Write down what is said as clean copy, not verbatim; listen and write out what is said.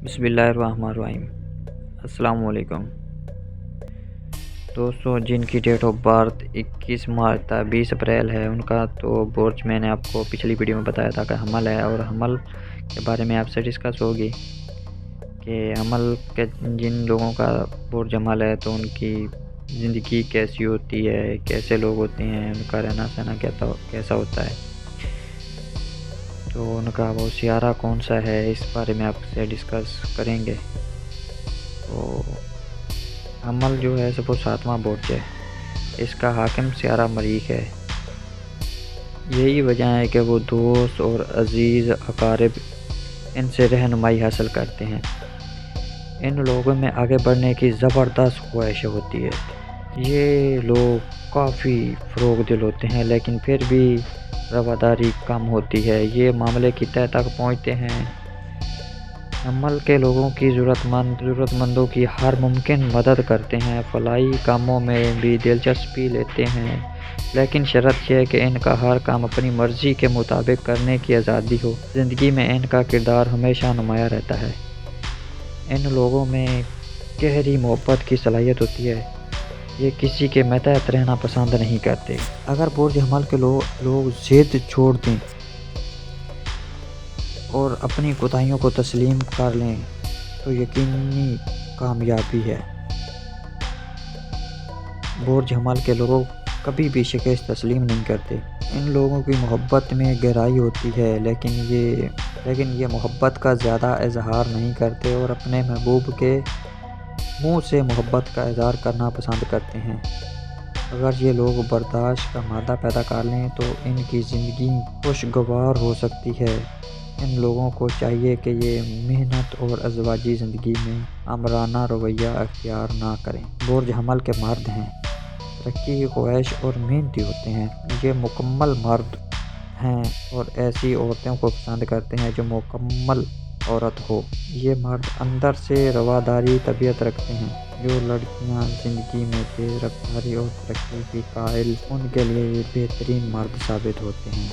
بسم اللہ الرحمن الرحیم۔ السلام علیکم دوستوں، جن کی ڈیٹ آف برتھ 21 مارچ تا 20 اپریل ہے ان کا تو برج میں نے آپ کو پچھلی ویڈیو میں بتایا تھا کہ حمل ہے، اور حمل کے بارے میں آپ سے ڈسکس ہوگی کہ حمل کے جن لوگوں کا برج حمل ہے تو ان کی زندگی کیسی ہوتی ہے، کیسے لوگ ہوتے ہیں، ان کا رہنا سہنا کیسا ہوتا ہے، تو ان کا وہ سیارہ کون سا ہے، اس بارے میں آپ سے ڈسکس کریں گے۔ تو حمل جو ہے وہ 7واں برج ہے، اس کا حاکم سیارہ مریخ ہے۔ یہی وجہ ہے کہ وہ دوست اور عزیز اقارب ان سے رہنمائی حاصل کرتے ہیں۔ ان لوگوں میں آگے بڑھنے کی زبردست خواہش ہوتی ہے۔ یہ لوگ کافی فروغ دل ہوتے ہیں، لیکن پھر بھی رواداری کم ہوتی ہے۔ یہ معاملے کی تہہ تک پہنچتے ہیں۔ حمل کے لوگوں کی ضرورت مندوں کی ہر ممکن مدد کرتے ہیں، فلاحی کاموں میں بھی دلچسپی لیتے ہیں، لیکن شرط یہ ہے کہ ان کا ہر کام اپنی مرضی کے مطابق کرنے کی آزادی ہو۔ زندگی میں ان کا کردار ہمیشہ نمایاں رہتا ہے۔ ان لوگوں میں گہری محبت کی صلاحیت ہوتی ہے۔ یہ کسی کے ماتحت رہنا پسند نہیں کرتے۔ اگر برج حمل کے لوگ ضد چھوڑ دیں اور اپنی کوتاہیوں کو تسلیم کر لیں تو یقینی کامیابی ہے۔ برج حمل کے لوگ کبھی بھی شکست تسلیم نہیں کرتے۔ ان لوگوں کی محبت میں گہرائی ہوتی ہے، لیکن یہ محبت کا زیادہ اظہار نہیں کرتے اور اپنے محبوب کے منہ سے محبت کا اظہار کرنا پسند کرتے ہیں۔ اگر یہ لوگ برداشت کا مادہ پیدا کر لیں تو ان کی زندگی خوشگوار ہو سکتی ہے۔ ان لوگوں کو چاہیے کہ یہ محنت اور ازدواجی زندگی میں آمرانہ رویہ اختیار نہ کریں۔ برج حمل کے مرد ہیں، ترقی کی خواہش اور محنتی ہوتے ہیں۔ یہ مکمل مرد ہیں اور ایسی عورتوں کو پسند کرتے ہیں جو مکمل عورت ہو۔ یہ مرد اندر سے رواداری طبیعت رکھتے ہیں۔ جو لڑکیاں زندگی میں تیز رفتاری اور ترقی کی قائل، ان کے لیے یہ بہترین مرد ثابت ہوتے ہیں۔